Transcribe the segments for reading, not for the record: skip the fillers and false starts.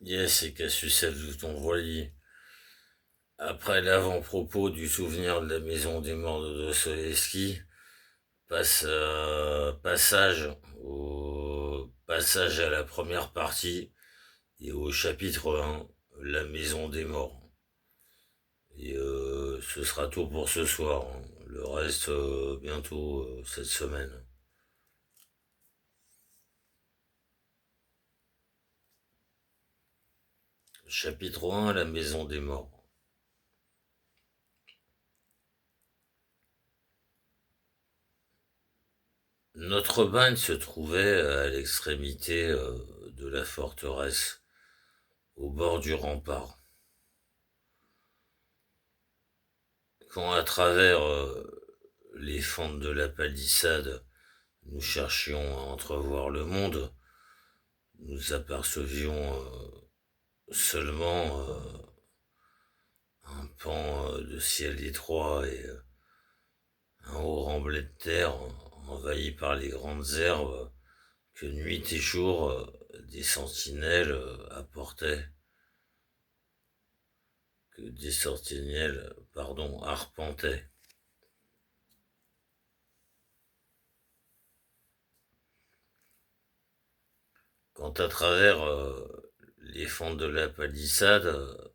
Yes, et Cassius de ton voilier. Après l'avant-propos du souvenir de la maison des morts de Dostoïevski, passage à la première partie et au chapitre 1, la maison des morts. Et ce sera tout pour ce soir, hein. Le reste bientôt cette semaine. Chapitre 1, la maison des morts. Notre bagne se trouvait à l'extrémité de la forteresse, au bord du rempart. Quand à travers les fentes de la palissade, nous cherchions à entrevoir le monde, nous apercevions seulement un pan de ciel étroit et un haut remblai de terre envahi par les grandes herbes que nuit et jour des sentinelles apportaient, que des sentinelles, arpentaient. Quand à travers les fentes de la palissade,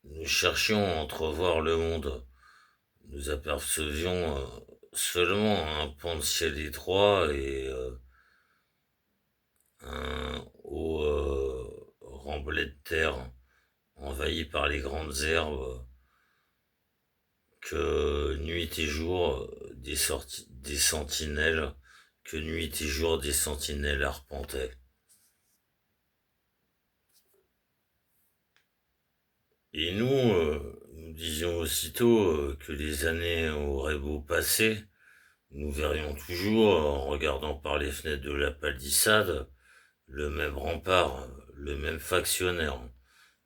nous cherchions à entrevoir le monde. Nous apercevions seulement un pan de ciel étroit et un haut remblai de terre envahi par les grandes herbes que nuit et jour des sentinelles, que nuit et jour des sentinelles arpentaient. Et nous disions aussitôt que les années auraient beau passer, nous verrions toujours, en regardant par les fenêtres de la palissade, le même rempart, le même factionnaire,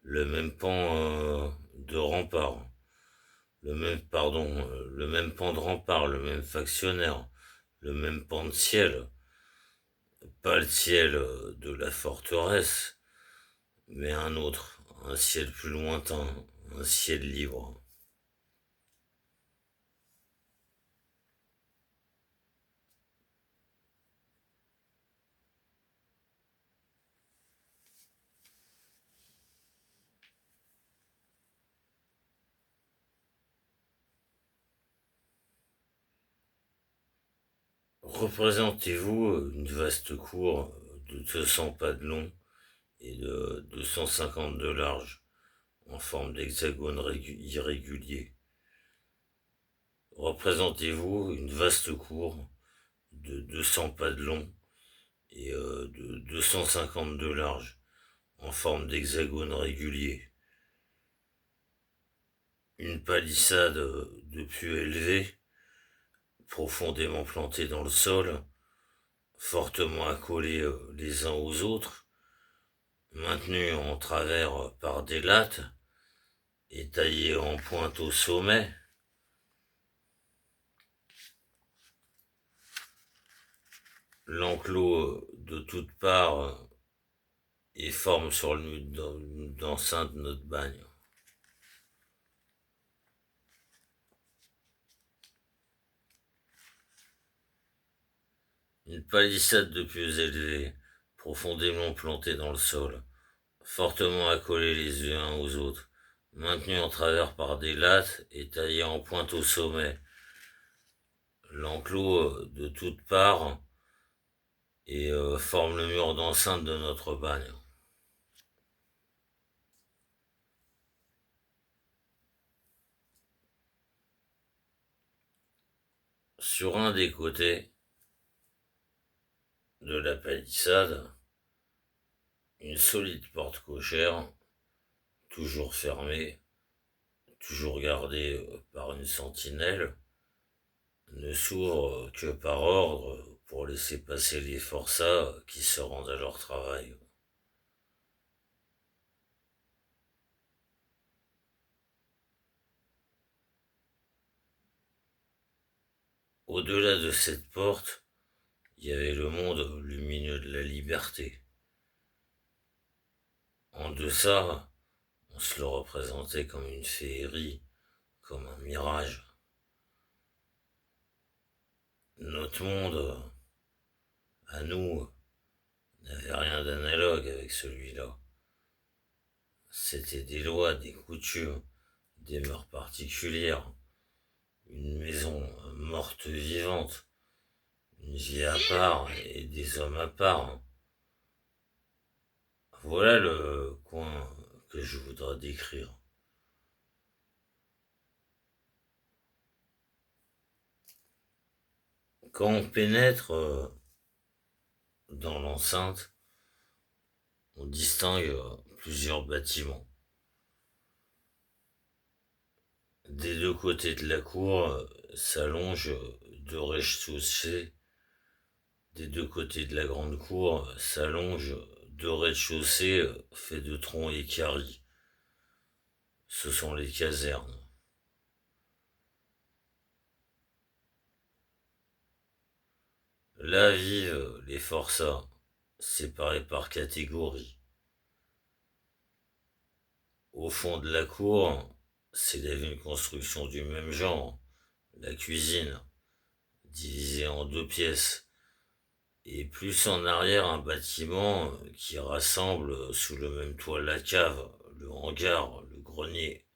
le même pan de rempart, le même pan de rempart, le même factionnaire, le même pan de ciel, pas le ciel de la forteresse, mais un autre, un ciel plus lointain, un ciel libre. Représentez-vous une vaste cour de 200 pas de long et de 250 de large, en forme d'hexagone irrégulier. Représentez-vous une vaste cour de 200 pas de long et de 250 de large, en forme d'hexagone régulier. Une palissade de pieux élevés, profondément plantée dans le sol, fortement accolés les uns aux autres, maintenus en travers par des lattes et taillés en pointe au sommet. L'enclos de toutes parts et forme sur le mur d'enceinte de notre bagne. Une palissade de pieux élevés, profondément plantée dans le sol, fortement accolés les uns aux autres, maintenus en travers par des lattes et taillés en pointe au sommet. L'enclos de toutes parts et forme le mur d'enceinte de notre bagne. Sur un des côtés de la palissade, une solide porte cochère, toujours fermée, toujours gardée par une sentinelle, ne s'ouvre que par ordre pour laisser passer les forçats qui se rendent à leur travail. Au-delà de cette porte, il y avait le monde lumineux de la liberté. En deçà, on se le représentait comme une féerie, comme un mirage. Notre monde, à nous, n'avait rien d'analogue avec celui-là. C'était des lois, des coutumes, des mœurs particulières, une maison morte vivante, une vie à part et des hommes à part. Voilà le coin que je voudrais décrire. Quand on pénètre dans l'enceinte, on distingue plusieurs bâtiments. Des deux côtés de la cour s'allongent deux rez-de-chaussée. Des deux côtés de la grande cour s'allongent deux rez-de-chaussée faits de troncs et caries. Ce sont les casernes. Là vivent les forçats, séparés par catégories. Au fond de la cour s'élève une construction du même genre, la cuisine, divisée en deux pièces, et plus en arrière un bâtiment qui rassemble sous le même toit la cave, le hangar, le grenier.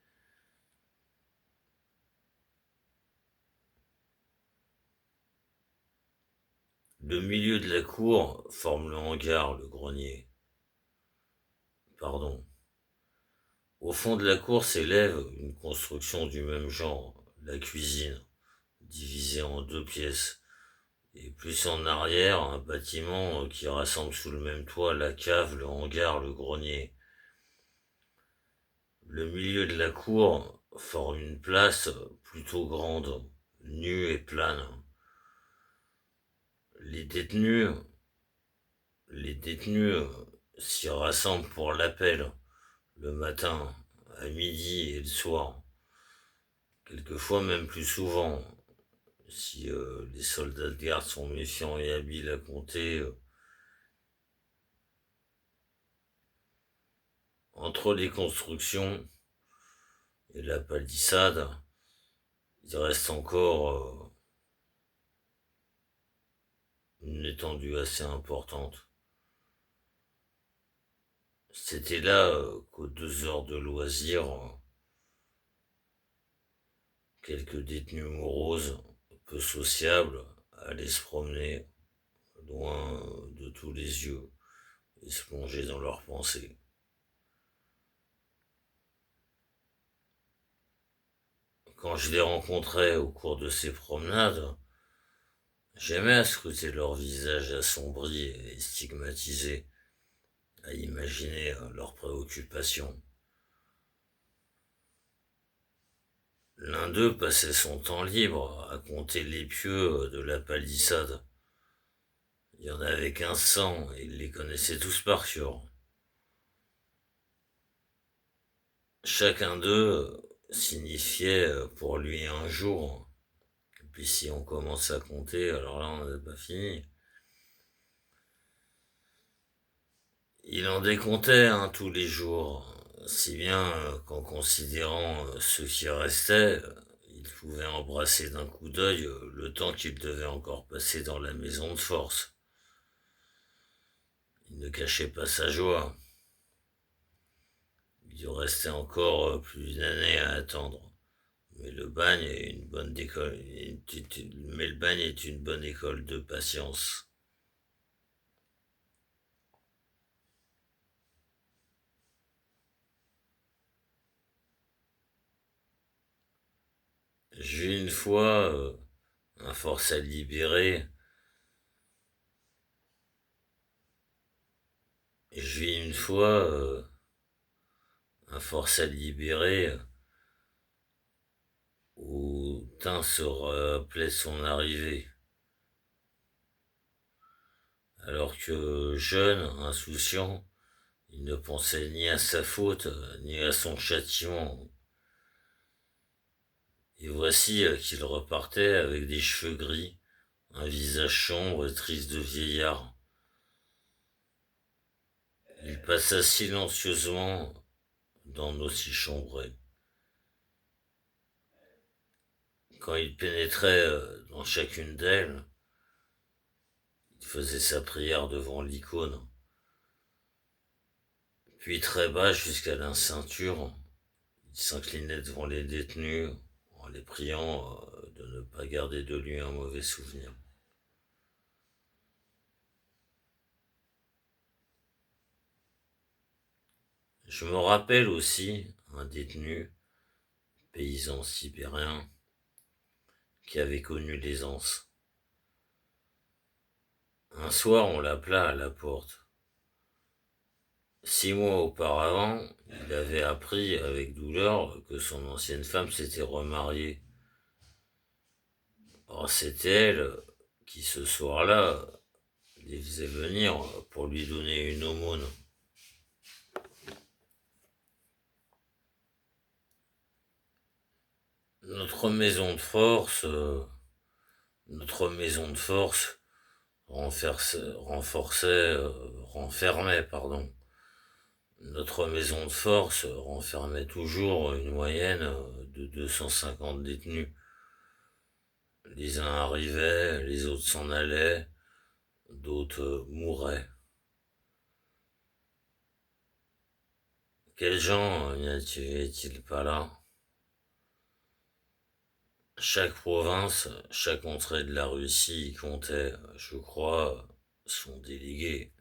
Le milieu de la cour forme le hangar, le grenier. Pardon. Au fond de la cour s'élève une construction du même genre, la cuisine, divisée en deux pièces, et plus en arrière un bâtiment qui rassemble sous le même toit la cave, le hangar, le grenier. Le milieu de la cour forme une place plutôt grande, nue et plane. Les détenus, les détenus s'y rassemblent pour l'appel, le matin, à midi et le soir. Quelquefois même plus souvent, si les soldats de garde sont méfiants et habiles à compter. Entre les constructions et la palissade, il reste encore une étendue assez importante. C'était là qu'aux 2 heures de loisir, quelques détenus moroses, peu sociables, allaient se promener loin de tous les yeux et se plonger dans leurs pensées. Quand je les rencontrais au cours de ces promenades, j'aimais à scruter leurs visages assombris et stigmatisés, à imaginer leurs préoccupations. L'un d'eux passait son temps libre à compter les pieux de la palissade. Il y en avait 1500 et il les connaissait tous par cœur. Chacun d'eux signifiait pour lui un jour. Et puis si on commence à compter, alors là on n'a pas fini. Il en décomptait tous les jours, si bien qu'en considérant ce qui restait, il pouvait embrasser d'un coup d'œil le temps qu'il devait encore passer dans la maison de force. Il ne cachait pas sa joie. Il lui restait encore plus d'une année à attendre. Mais le bagne est une bonne école, mais le bagne est une bonne école de patience. J'ai une fois un forçat libéré. J'ai une fois un forçat libéré où Tin se rappelait son arrivée. Alors que jeune, insouciant, il ne pensait ni à sa faute, ni à son châtiment. Et voici qu'il repartait avec des cheveux gris, un visage sombre et triste de vieillard. Il Il passa silencieusement dans nos six chambrées. Quand il pénétrait dans chacune d'elles, il faisait sa prière devant l'icône. Puis très bas jusqu'à la ceinture, il s'inclinait devant les détenus en les priant de ne pas garder de lui un mauvais souvenir. Je me rappelle aussi un détenu, paysan sibérien, qui avait connu l'aisance. Un soir, on l'appela à la porte. 6 mois auparavant, il avait appris avec douleur que son ancienne femme s'était remariée. Or, c'était elle qui, ce soir-là, les faisait venir pour lui donner une aumône. Notre maison de force, renfermait, pardon. Notre maison de force renfermait toujours une moyenne de 250 détenus. Les uns arrivaient, les autres s'en allaient, d'autres mouraient. Quels gens n'y avait-il pas là? Chaque province, chaque entrée de la Russie y comptait, je crois, son délégué.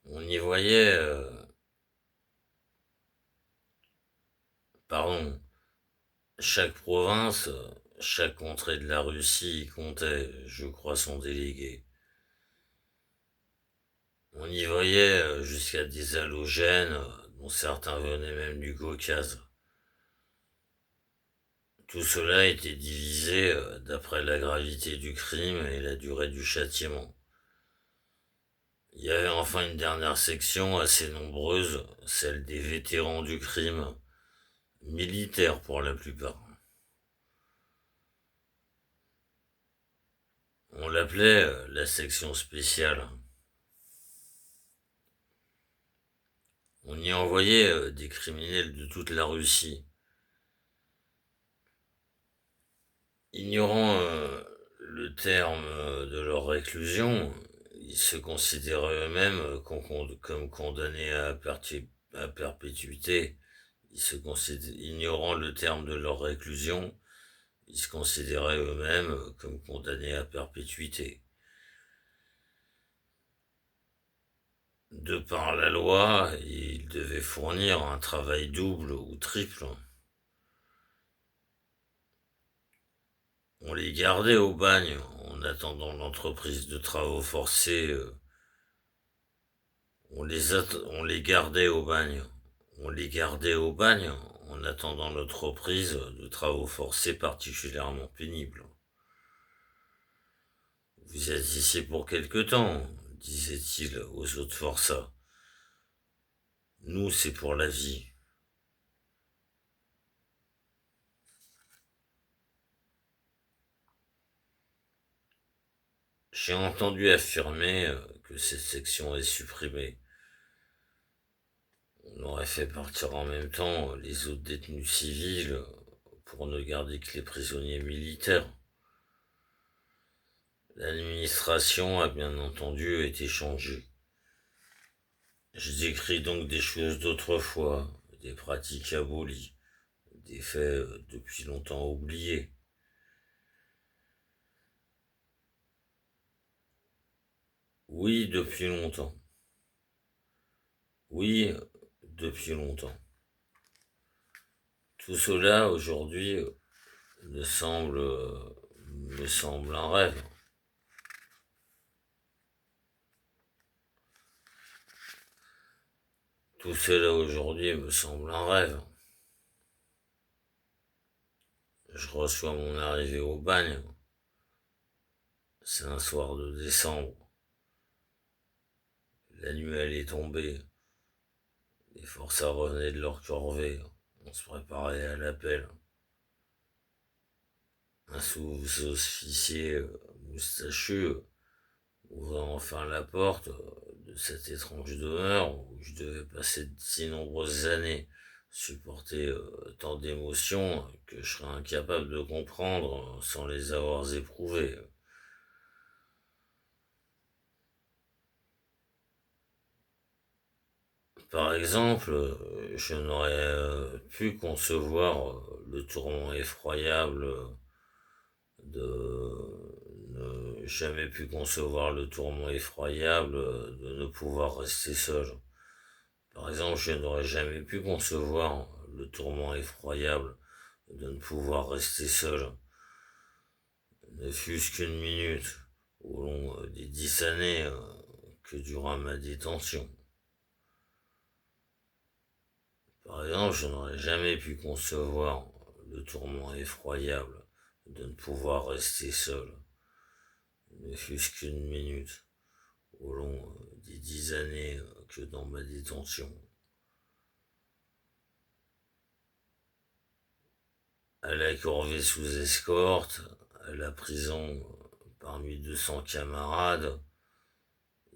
On y voyait, pardon, chaque province, chaque entrée de la Russie y comptait, je crois, son délégué. On y voyait jusqu'à des halogènes, dont certains venaient même du Caucase. Tout cela était divisé d'après la gravité du crime et la durée du châtiment. Il y avait enfin une dernière section assez nombreuse, celle des vétérans du crime, militaires pour la plupart. On l'appelait la section spéciale. On y envoyait des criminels de toute la Russie. Ignorant le terme de leur réclusion, ils se considéraient eux-mêmes comme condamnés à perpétuité. Ignorant le terme de leur réclusion, ils se considéraient eux-mêmes comme condamnés à perpétuité. De par la loi, ils devaient fournir un travail double ou triple. On les gardait au bagne en attendant l'entreprise de travaux forcés. On les gardait au bagne. On les gardait au bagne en attendant l'entreprise de travaux forcés particulièrement pénibles. Vous êtes ici pour quelque temps, disait-il aux autres forçats. Nous, c'est pour la vie. J'ai entendu affirmer que cette section est supprimée. On aurait fait partir en même temps les autres détenus civils pour ne garder que les prisonniers militaires. L'administration a bien entendu été changée. Je décris donc des choses d'autrefois, des pratiques abolies, des faits depuis longtemps oubliés. Oui, depuis longtemps. Oui, depuis longtemps. Tout cela, aujourd'hui, me semble un rêve. Tout cela, aujourd'hui, me semble un rêve. Je reçois mon arrivée au bagne. C'est un soir de décembre. La nuit, elle est tombée. Les forçats revenaient de leur corvée. On se préparait à l'appel. Un sous-officier moustachu ouvrait enfin la porte de cette étrange demeure où je devais passer de si nombreuses années, supporter tant d'émotions que je serais incapable de comprendre sans les avoir éprouvées. Par exemple, je n'aurais pu concevoir le tourment effroyable jamais pu concevoir le tourment effroyable de ne pouvoir rester seul. Par exemple, je n'aurais jamais pu concevoir le tourment effroyable de ne pouvoir rester seul, ne fût-ce qu'une minute, au long des 10 années que dura ma détention. Par exemple, je n'aurais jamais pu concevoir le tourment effroyable de ne pouvoir rester seul, ne fût-ce qu'une minute, au long des 10 années que dans ma détention. À la corvée sous escorte, à la prison parmi 200 camarades,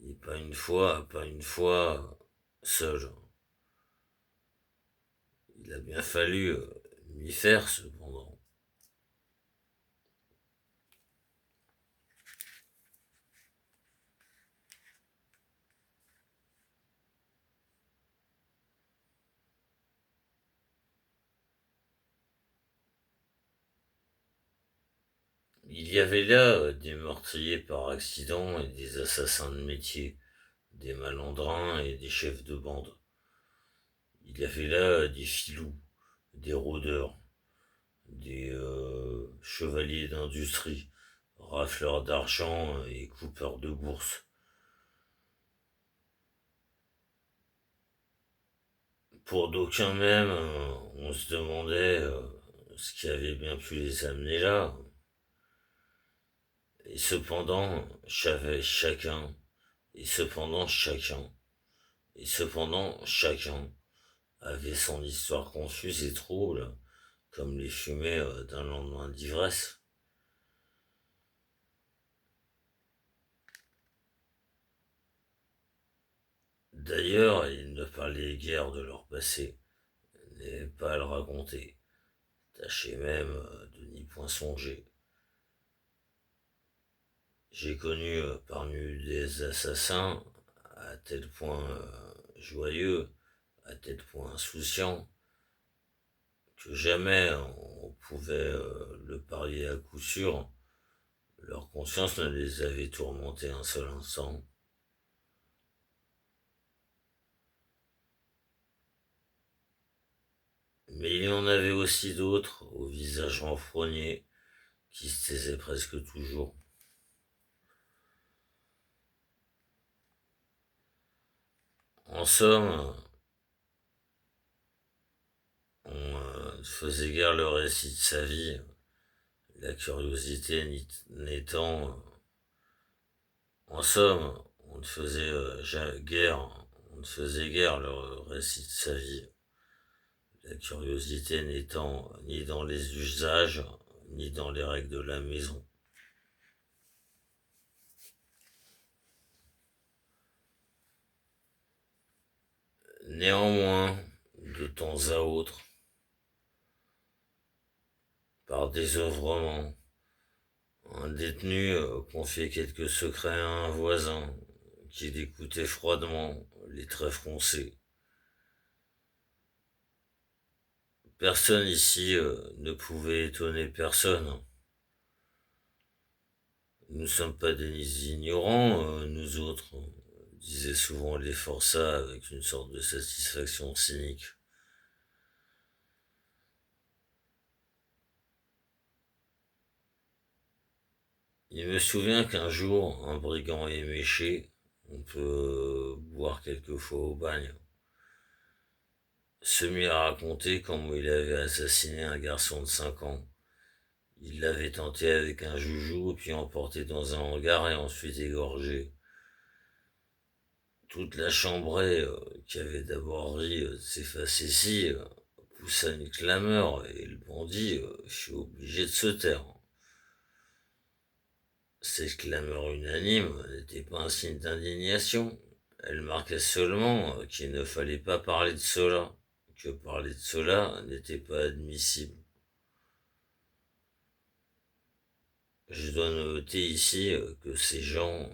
et pas une fois, seul. Il a bien fallu m'y faire cependant. Il y avait là des meurtriers par accident et des assassins de métier, des malandrins et des chefs de bande. Il y avait là des filous, des rôdeurs, des chevaliers d'industrie, rafleurs d'argent et coupeurs de bourse. Pour d'aucuns même, on se demandait ce qui avait bien pu les amener là. Et cependant, j'avais chacun, et cependant chacun, et cependant chacun avait son histoire confuse et trouble, comme les fumées d'un lendemain d'ivresse. D'ailleurs, ils ne parlaient guère de leur passé, n'avaient pas à le raconter, tâchaient même de n'y point songer. J'ai connu parmi des assassins à tel point joyeux, à tel point insouciants, que jamais on pouvait le parier à coup sûr, leur conscience ne les avait tourmentés un seul instant. Mais il y en avait aussi d'autres, au visage renfrogné, qui se taisaient presque toujours. En somme, on faisait guère le récit de sa vie, la curiosité n'étant. En somme, on ne faisait guère le récit de sa vie, la curiosité n'étant ni dans les usages, ni dans les règles de la maison. Néanmoins, de temps à autre, par désœuvrement, un détenu confiait quelques secrets à un voisin, qui l'écoutait froidement, les traits froncés. Personne ici ne pouvait étonner personne. Nous ne sommes pas des ignorants, nous autres, disaient souvent les forçats avec une sorte de satisfaction cynique. Il me souvient qu'un jour, un brigand éméché, on peut boire quelquefois au bagne, se mit à raconter comment il avait assassiné un garçon de 5 ans. Il l'avait tenté avec un joujou, puis emporté dans un hangar et ensuite égorgé. Toute la chambrée, qui avait d'abord ri de ces facéties, poussa une clameur et le bandit fut obligé de se taire. Cette clameur unanime n'était pas un signe d'indignation. Elle marquait seulement qu'il ne fallait pas parler de cela, que parler de cela n'était pas admissible. Je dois noter ici que ces gens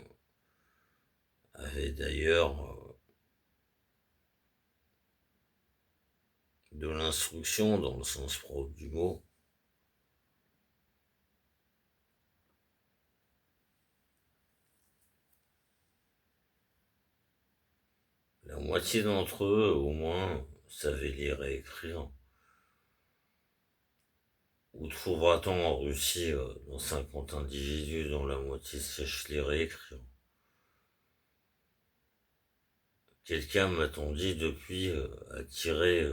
avaient d'ailleurs de l'instruction dans le sens propre du mot. La moitié d'entre eux, au moins, savaient lire et écrire. Où trouvera-t-on en Russie dans 50 individus dont la moitié sèche lire et écrire? Quelqu'un, m'a-t-on dit depuis, a tiré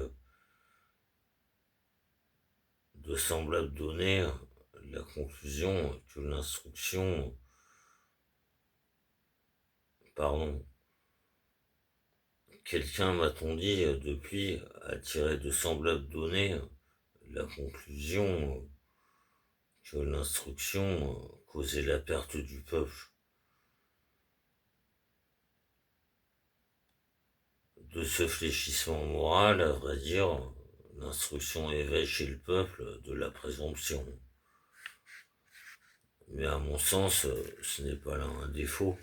de semblables données la conclusion que l'instruction, pardon, quelqu'un, m'a-t-on dit depuis, a tiré de semblables données la conclusion que l'instruction causait la perte du peuple. De ce fléchissement moral, à vrai dire, l'instruction éveille chez le peuple de la présomption. Mais à mon sens, ce n'est pas là un défaut.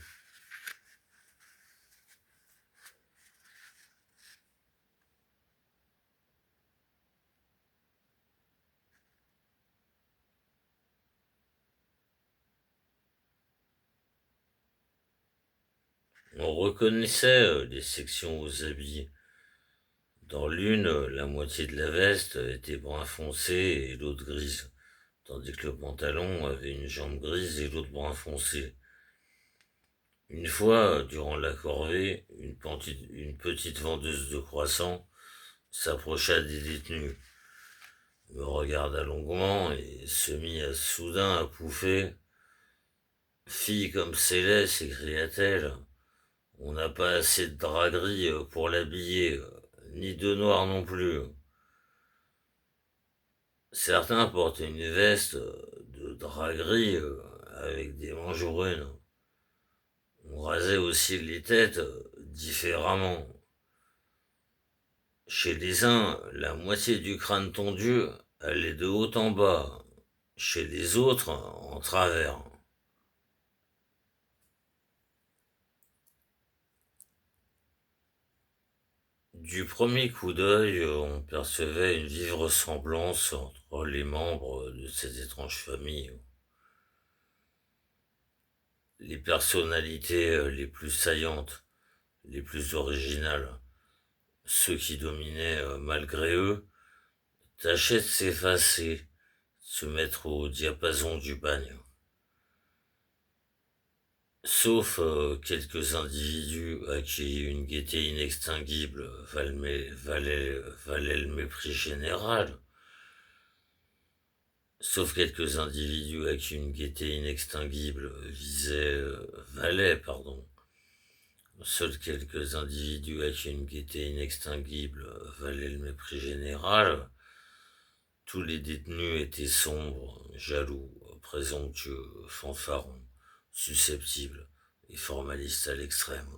On reconnaissait les sections aux habits. Dans l'une, la moitié de la veste était brun foncé et l'autre grise, tandis que le pantalon avait une jambe grise et l'autre brun foncé. Une fois, durant la corvée, une petite vendeuse de croissants s'approcha des détenus, me regarda longuement et se mit soudain à pouffer. Fille comme Céleste, s'écria-t-elle, on n'a pas assez de draguerie pour l'habiller, ni de noir non plus. Certains portaient une veste de draguerie avec des manches brunes. On rasait aussi les têtes différemment. Chez les uns, la moitié du crâne tondu allait de haut en bas, chez les autres, en travers. Du premier coup d'œil, on percevait une vive ressemblance entre les membres de cette étrange famille. Les personnalités les plus saillantes, les plus originales, ceux qui dominaient malgré eux, tâchaient de s'effacer, de se mettre au diapason du bagne. Sauf quelques individus à qui une gaieté inextinguible valait le mépris général. Sauf quelques individus à qui une gaieté inextinguible valait, pardon. Seuls quelques individus à qui une gaieté inextinguible valait le mépris général. Tous les détenus étaient sombres, jaloux, présomptueux, fanfarons, susceptibles et formalistes à l'extrême.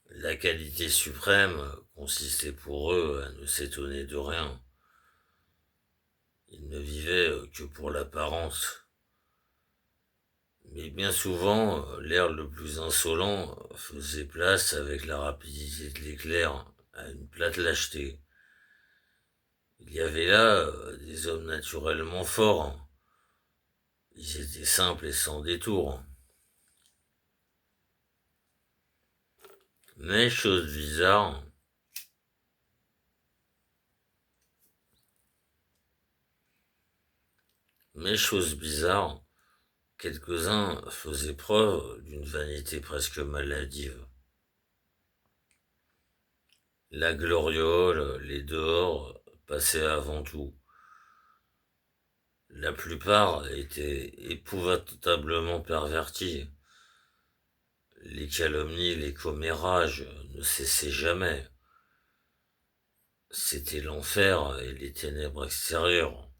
La qualité suprême consistait pour eux à ne s'étonner de rien. Ils ne vivaient que pour l'apparence. Mais bien souvent, l'air le plus insolent faisait place avec la rapidité de l'éclair à une plate lâcheté. Il y avait là des hommes naturellement forts. Ils étaient simples et sans détour. Mais chose bizarre, quelques-uns faisaient preuve d'une vanité presque maladive. La gloriole, les dehors, passaient avant tout. La plupart étaient épouvantablement pervertis. Les calomnies, les commérages ne cessaient jamais. C'était l'enfer et les ténèbres extérieures.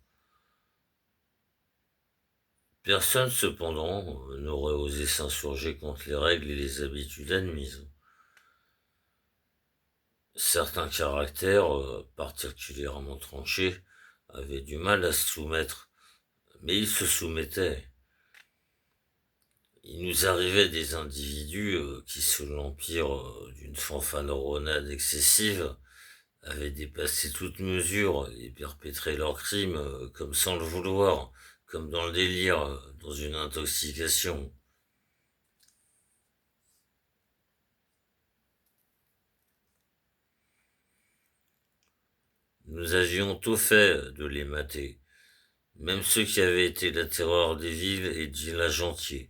Personne, cependant, n'aurait osé s'insurger contre les règles et les habitudes admises. Certains caractères, particulièrement tranchés, avaient du mal à se soumettre, mais ils se soumettaient. Il nous arrivait des individus qui, sous l'empire d'une fanfaronade excessive, avaient dépassé toute mesure et perpétré leurs crimes comme sans le vouloir, comme dans le délire, dans une intoxication. Nous avions tout fait de les mater, même ceux qui avaient été la terreur des villes et du village entier.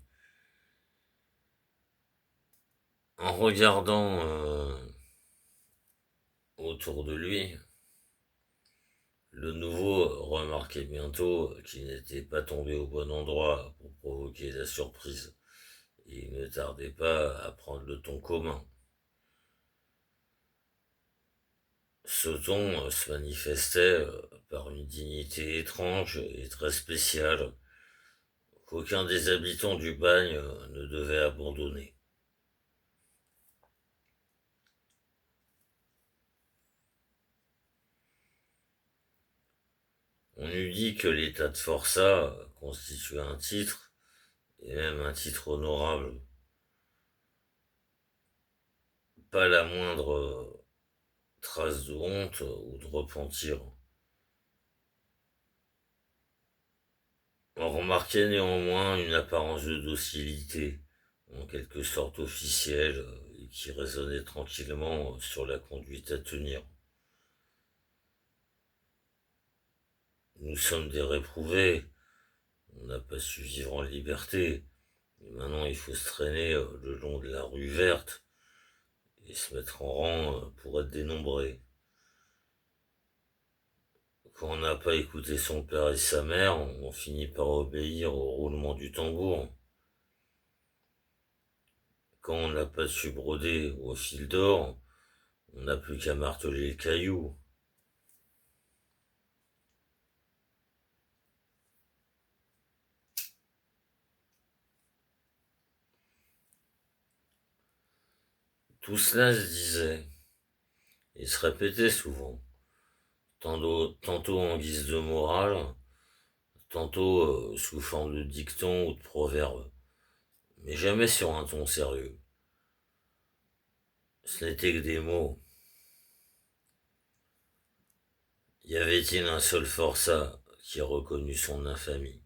En regardant autour de lui, le nouveau remarquait bientôt qu'il n'était pas tombé au bon endroit pour provoquer la surprise, et il ne tardait pas à prendre le ton commun. Ce ton se manifestait par une dignité étrange et très spéciale qu'aucun des habitants du bagne ne devait abandonner. On eût dit que l'état de forçat constituait un titre, et même un titre honorable. Pas la moindre trace de honte ou de repentir. On remarquait néanmoins une apparence de docilité, en quelque sorte officielle, et qui résonnait tranquillement sur la conduite à tenir. Nous sommes des réprouvés, on n'a pas su vivre en liberté, et maintenant il faut se traîner le long de la rue verte et se mettre en rang pour être dénombré. Quand on n'a pas écouté son père et sa mère, on finit par obéir au roulement du tambour. Quand on n'a pas su broder au fil d'or, on n'a plus qu'à marteler le caillou. Tout cela se disait et se répétait souvent, tantôt en guise de morale, tantôt sous forme de dicton ou de proverbe, mais jamais sur un ton sérieux. Ce n'était que des mots. Y avait-il un seul forçat qui a reconnu son infamie?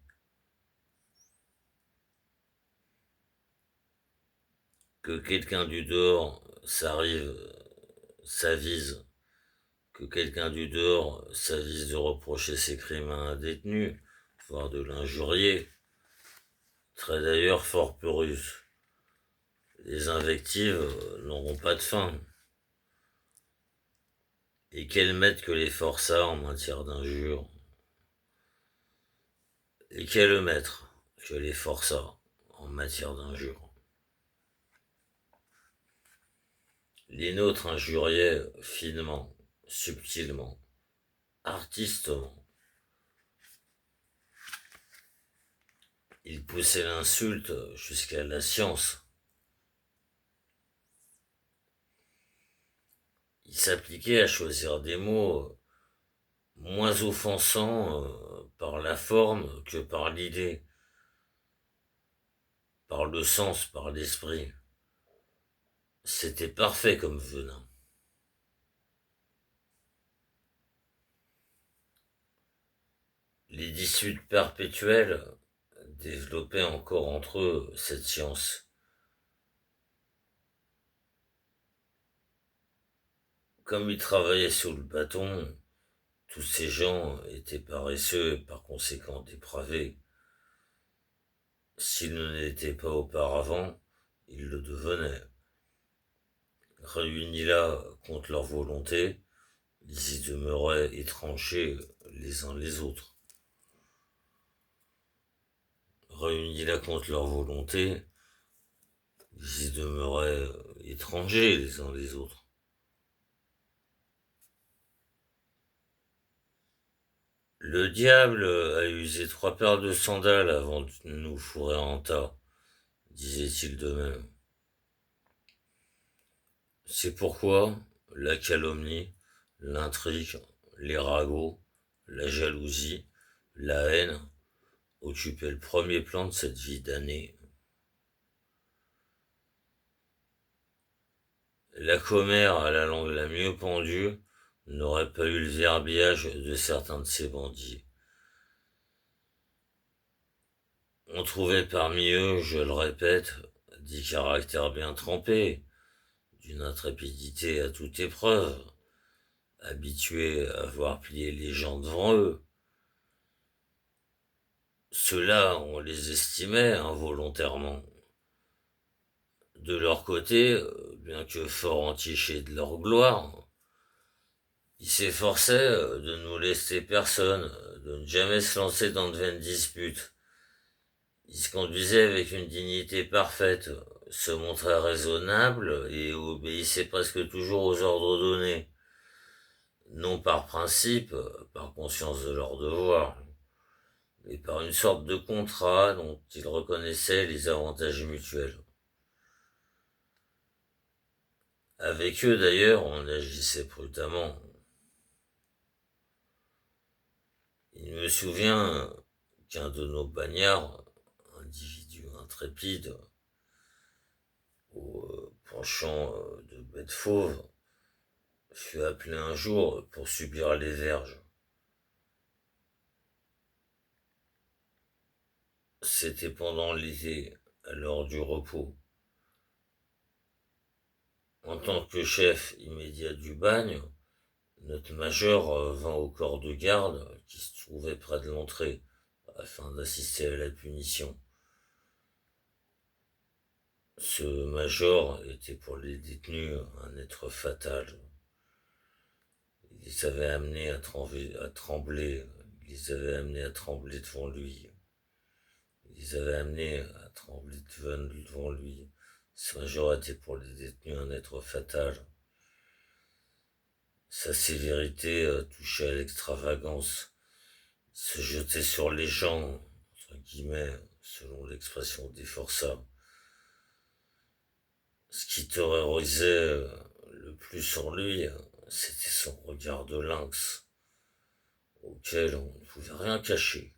Que quelqu'un du dehors s'avise, que quelqu'un du dehors s'avise de reprocher ses crimes à un détenu, voire de l'injurier, serait d'ailleurs fort peu russe. Les invectives n'auront pas de fin. Et quel maître que les forçats en matière d'injures? Et quel maître que les forçats en matière d'injures? Les nôtres injuriaient finement, subtilement, artistement. Ils poussaient l'insulte jusqu'à la science. Ils s'appliquaient à choisir des mots moins offensants par la forme que par l'idée, par le sens, par l'esprit. C'était parfait comme venin. Les disputes perpétuelles développaient encore entre eux cette science. Comme ils travaillaient sous le bâton, tous ces gens étaient paresseux et par conséquent dépravés. S'ils ne l'étaient pas auparavant, ils le devenaient. Réunis là contre leur volonté, ils y demeuraient étrangers les uns les autres. Réunis là contre leur volonté, ils y demeuraient étrangers les uns les autres. Le diable a usé 3 paires de sandales avant de nous fourrer en tas, disait-il de même. C'est pourquoi la calomnie, l'intrigue, les ragots, la jalousie, la haine occupaient le premier plan de cette vie damnée. La commère à la langue la mieux pendue n'aurait pas eu le verbiage de certains de ces bandits. On trouvait parmi eux, je le répète, des caractères bien trempés, d'une intrépidité à toute épreuve, habitués à voir plier les gens devant eux. Ceux-là, on les estimait involontairement. De leur côté, bien que fort entichés de leur gloire, ils s'efforçaient de nous laisser personne, de ne jamais se lancer dans de vaines disputes. Ils se conduisaient avec une dignité parfaite, se montraient raisonnables et obéissaient presque toujours aux ordres donnés, non par principe, par conscience de leur devoir, mais par une sorte de contrat dont ils reconnaissaient les avantages mutuels. Avec eux, d'ailleurs, on agissait prudemment. Il me souvient qu'un de nos bagnards, individu intrépide, au penchant de bête fauve, fut appelé un jour pour subir les verges. C'était pendant l'été, à l'heure du repos. En tant que chef immédiat du bagne, notre major vint au corps de garde qui se trouvait près de l'entrée afin d'assister à la punition. Ce major était pour les détenus un être fatal. Il les avait amenés à trembler, il les avait amenés à trembler devant lui. Il les avait amenés à trembler devant lui. Ce major était pour les détenus un être fatal. Sa sévérité touchait à l'extravagance. Il se jetait sur les gens, entre guillemets, selon l'expression des forçats. Ce qui terrorisait le plus sur lui, c'était son regard de lynx, auquel on ne pouvait rien cacher.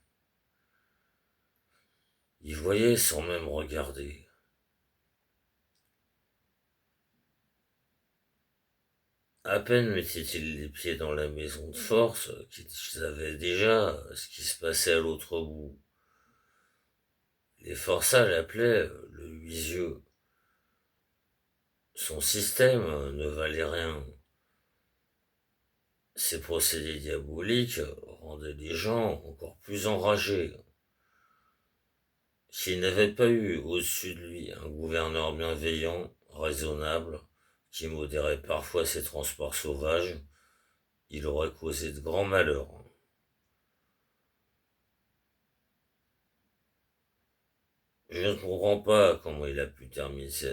Il voyait sans même regarder. À peine mettait-il les pieds dans la maison de force qu'ils savaient déjà ce qui se passait à l'autre bout. Les forçats l'appelaient le huisieux. Son système ne valait rien. Ses procédés diaboliques rendaient les gens encore plus enragés. S'il n'avait pas eu au-dessus de lui un gouverneur bienveillant, raisonnable, qui modérait parfois ses transports sauvages, il aurait causé de grands malheurs. Je ne comprends pas comment il a pu terminer je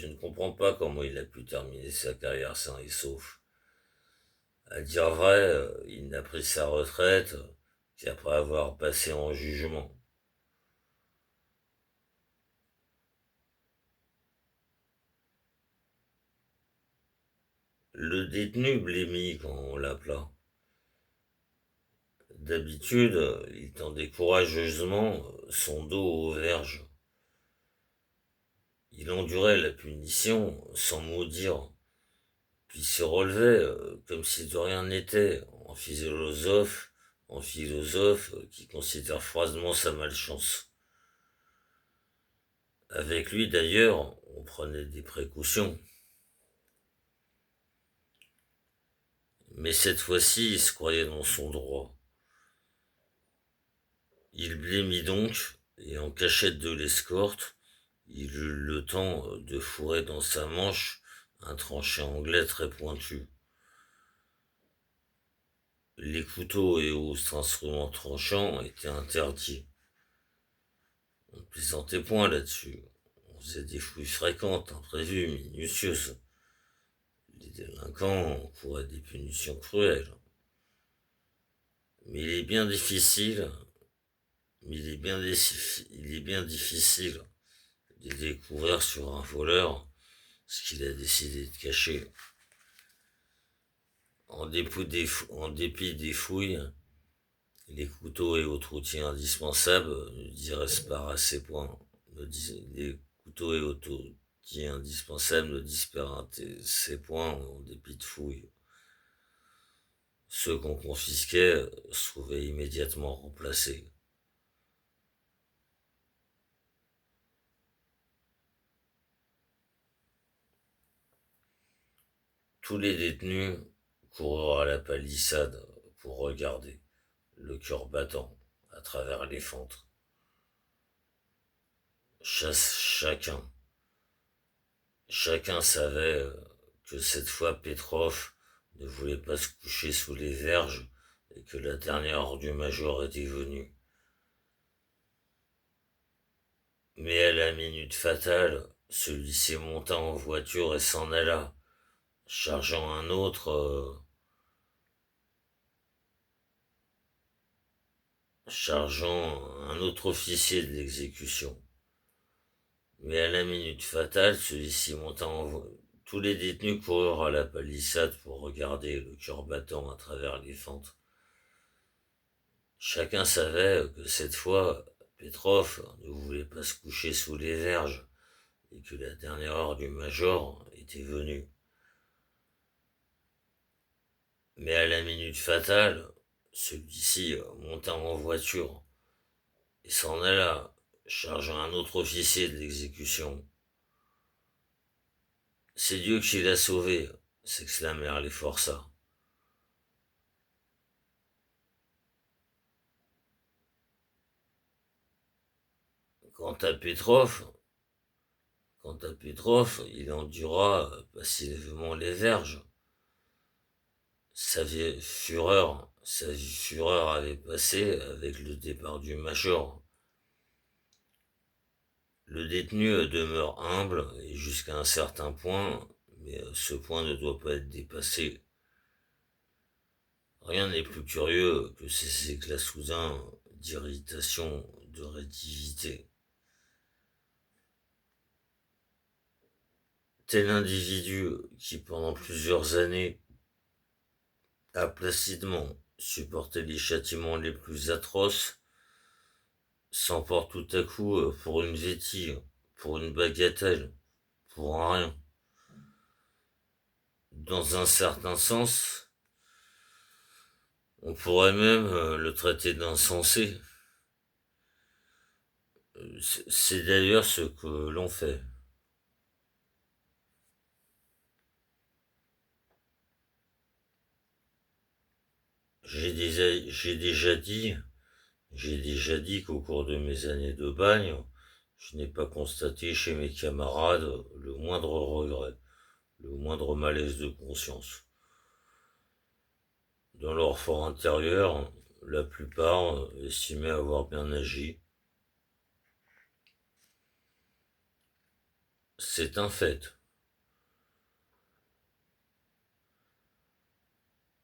ne comprends pas comment il a pu terminer sa carrière sain et sauf. À dire vrai, il n'a pris sa retraite qu'après avoir passé en jugement. Le détenu blêmit quand on l'appela. D'habitude, il tendait courageusement son dos aux verges. Il endurait la punition sans mot dire, puis se relevait comme si de rien n'était, en philosophe qui considère froidement sa malchance. Avec lui d'ailleurs, on prenait des précautions. Mais cette fois-ci, il se croyait dans son droit. Il blêmit donc, et en cachette de l'escorte, il eut le temps de fourrer dans sa manche un tranchant anglais très pointu. Les couteaux et autres instruments tranchants étaient interdits. On ne plaisantait point là-dessus. On faisait des fouilles fréquentes, imprévues, minutieuses. Les délinquants encouraient des punitions cruelles. Mais il est bien difficile de découvrir sur un voleur ce qu'il a décidé de cacher. En dépit des fouilles, les couteaux et autres outils indispensables ne disparaissent point. Les couteaux et autres outils indispensables ne disparaissaient point en dépit de fouilles. Ceux qu'on confisquait se trouvaient immédiatement remplacés. Tous les détenus coururent à la palissade pour regarder, le cœur battant, à travers les fentes. Chacun savait que cette fois Petrov ne voulait pas se coucher sous les verges et que la dernière heure du major était venue. Mais à la minute fatale, celui-ci monta en voiture et s'en alla, chargeant un autre officier de l'exécution. Mais à la minute fatale, celui-ci monta en Tous les détenus coururent à la palissade pour regarder, le cœur battant à travers les fentes. Chacun savait que cette fois, Petrov ne voulait pas se coucher sous les verges et que la dernière heure du major était venue. Mais à la minute fatale, celui-ci monta en voiture et s'en alla, chargeant un autre officier de l'exécution. C'est Dieu qui l'a sauvé, s'exclamèrent les forçats. Quant à Petrov, il endura passivement les verges. Sa vieille fureur avait passé avec le départ du major. Le détenu demeure humble et jusqu'à un certain point, mais ce point ne doit pas être dépassé. Rien n'est plus curieux que ces éclats soudains d'irritation, de rétivité. Tel individu qui, pendant plusieurs années, a placidement supporté les châtiments les plus atroces, s'emporte tout à coup pour une vétille, pour une bagatelle, pour un rien. Dans un certain sens, on pourrait même le traiter d'insensé. C'est d'ailleurs ce que l'on fait. J'ai déjà dit qu'au cours de mes années de bagne, je n'ai pas constaté chez mes camarades le moindre regret, le moindre malaise de conscience. Dans leur fort intérieur, la plupart estimaient avoir bien agi. C'est un fait.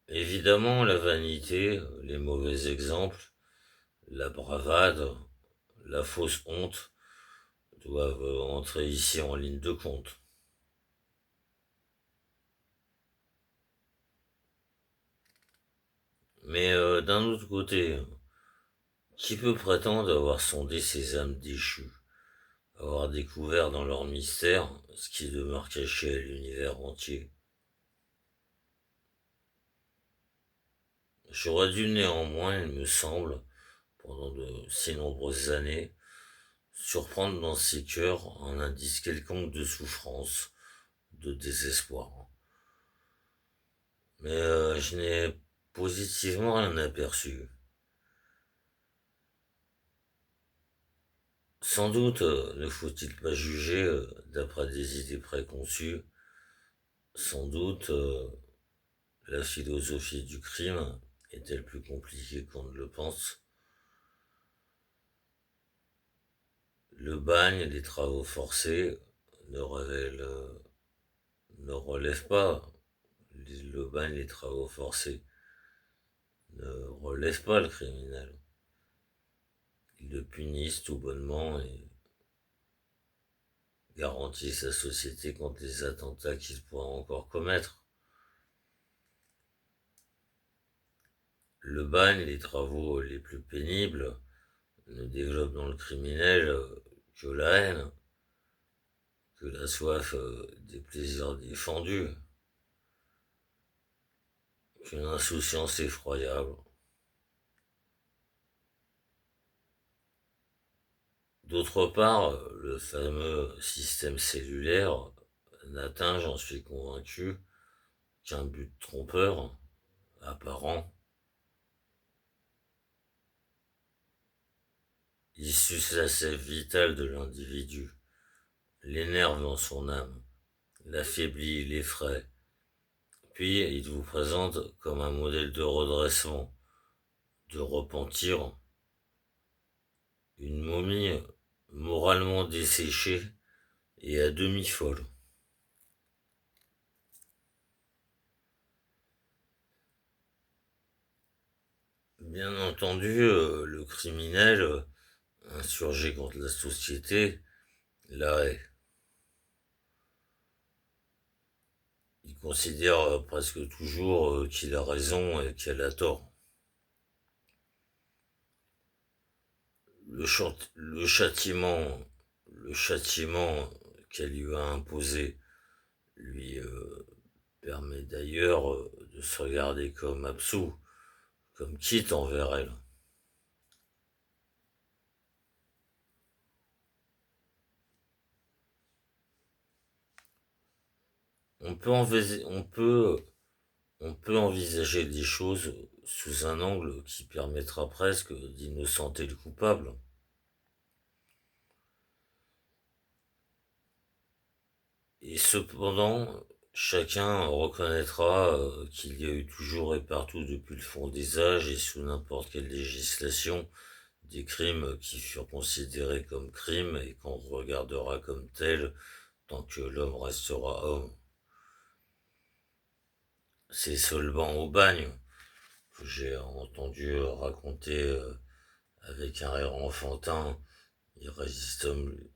Évidemment, la vanité, les mauvais exemples, la bravade, la fausse honte doivent entrer ici en ligne de compte. Mais d'un autre côté, qui peut prétendre avoir sondé ces âmes déchues, avoir découvert dans leur mystère ce qui demeure caché à l'univers entier? J'aurais dû néanmoins, il me semble, pendant de si nombreuses années, surprendre dans ces cœurs un indice quelconque de souffrance, de désespoir. Mais je n'ai positivement rien aperçu. Sans doute ne faut-il pas juger d'après des idées préconçues. Sans doute la philosophie du crime est-elle plus compliquée qu'on ne le pense. Le bagne, les travaux forcés ne relèvent pas. Le bagne, les travaux forcés ne relève pas le criminel. Ils le punissent tout bonnement et garantissent la société contre les attentats qu'il pourra encore commettre. Le bagne, les travaux les plus pénibles, ne développent dans le criminel que la haine, que la soif des plaisirs défendus, qu'une insouciance effroyable. D'autre part, le fameux système cellulaire n'atteint, j'en suis convaincu, qu'un but trompeur, apparent. Il suce la sève vitale de l'individu, l'énerve dans son âme, l'affaiblit, l'effraie. Puis il vous présente comme un modèle de redressement, de repentir, une momie moralement desséchée et à demi folle. Bien entendu, le criminel, insurgé contre la société, la hait. Il considère presque toujours qu'il a raison et qu'elle a tort. Le châtiment, le châtiment qu'elle lui a imposé lui permet d'ailleurs de se regarder comme absous, comme quitte envers elle. On peut envisager des choses sous un angle qui permettra presque d'innocenter le coupable. Et cependant, chacun reconnaîtra qu'il y a eu toujours et partout depuis le fond des âges et sous n'importe quelle législation des crimes qui furent considérés comme crimes et qu'on regardera comme tels tant que l'homme restera homme. C'est seulement au bagne que j'ai entendu raconter avec un rire enfantin, irrésistible,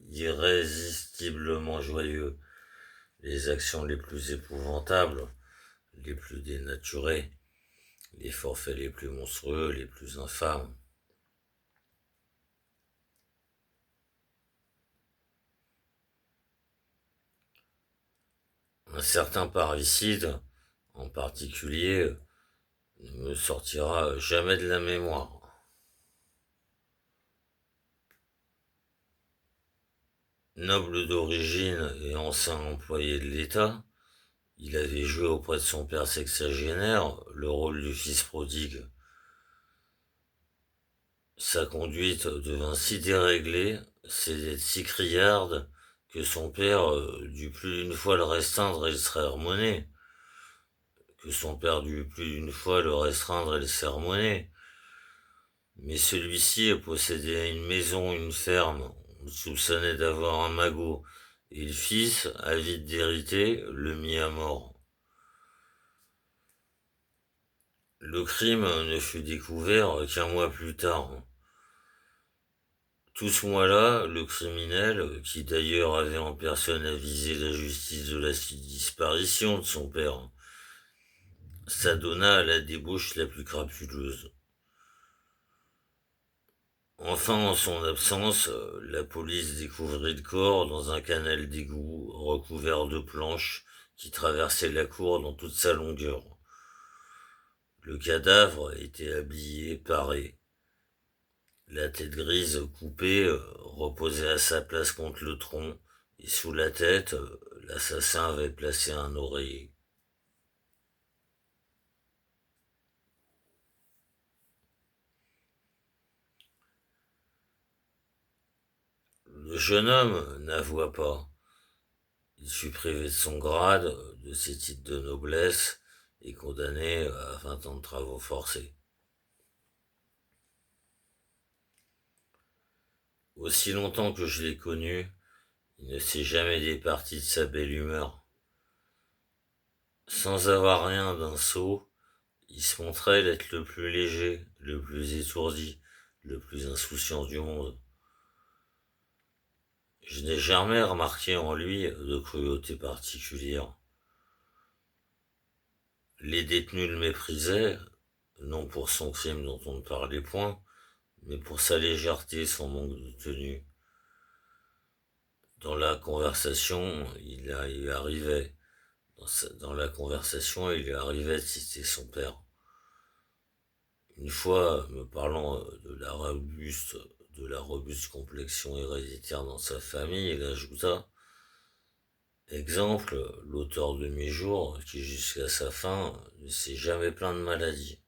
irrésistiblement joyeux, les actions les plus épouvantables, les plus dénaturées, les forfaits les plus monstrueux, les plus infâmes. Un certain parricide, en particulier, ne me sortira jamais de la mémoire. Noble d'origine et ancien employé de l'État, il avait joué auprès de son père sexagénaire le rôle du fils prodigue. Sa conduite devint si déréglée, ses dettes si criardes, que son père dut plus d'une fois le restreindre et le sermonner. Mais celui-ci possédait une maison, une ferme, on le soupçonnait d'avoir un magot, et le fils, avide d'hériter, le mit à mort. Le crime ne fut découvert qu'un mois plus tard. Tout ce mois-là, le criminel, qui d'ailleurs avait en personne avisé la justice de la disparition de son père, s'adonna à la débauche la plus crapuleuse. Enfin, en son absence, la police découvrit le corps dans un canal d'égout recouvert de planches qui traversait la cour dans toute sa longueur. Le cadavre était habillé, paré. La tête grise coupée reposait à sa place contre le tronc, et sous la tête, l'assassin avait placé un oreiller. Le jeune homme n'avoua pas. Il fut privé de son grade, de ses titres de noblesse, et condamné à 20 ans de travaux forcés. Aussi longtemps que je l'ai connu, Il ne s'est jamais départi de sa belle humeur. Sans avoir rien d'un sot, il se montrait l'être le plus léger, le plus étourdi, le plus insouciant du monde. Je n'ai jamais remarqué en lui de cruauté particulière. Les détenus le méprisaient, non pour son crime dont on ne parlait point, mais pour sa légèreté et son manque de tenue. Dans la conversation, il arrivait. Dans la conversation, il lui arrivait de citer son père. Une fois, me parlant de la robuste complexion héréditaire dans sa famille, il ajouta: exemple, l'auteur de Mes jours, qui jusqu'à sa fin ne s'est jamais plaint de maladie.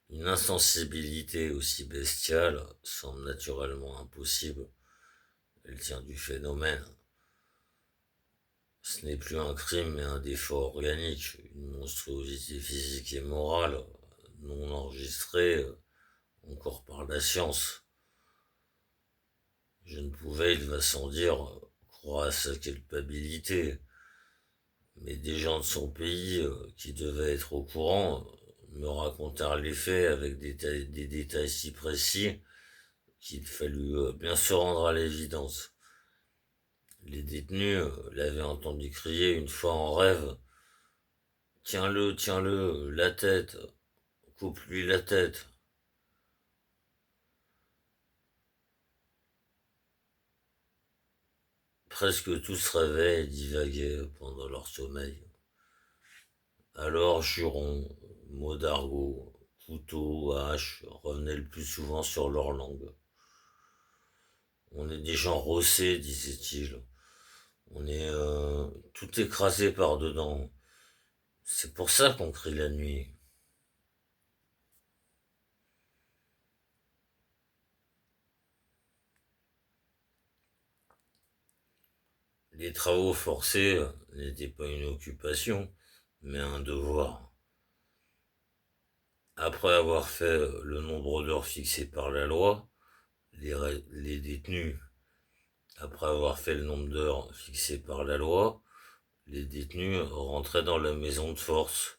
Une insensibilité aussi bestiale semble naturellement impossible. Elle tient du phénomène. Ce n'est plus un crime mais un défaut organique, une monstruosité physique et morale, non enregistrée encore par la science. Je ne pouvais, il va sans dire, croire à sa culpabilité, mais des gens de son pays, qui devaient être au courant, me racontèrent les faits avec des détails si précis qu'il fallut bien se rendre à l'évidence. Les détenus l'avaient entendu crier une fois en rêve: tiens-le, tiens-le, la tête, coupe-lui la tête. Presque tous rêvaient et divaguaient pendant leur sommeil. Alors jurons, mots d'argot, couteau, hache revenaient le plus souvent sur leur langue. On est des gens rossés, disait-il. On est tout écrasé par dedans. C'est pour ça qu'on crie la nuit. Les travaux forcés n'étaient pas une occupation, mais un devoir. Après avoir fait le nombre d'heures fixé par la loi, les détenus, après avoir fait le nombre d'heures fixé par la loi, les détenus rentraient dans la maison de force.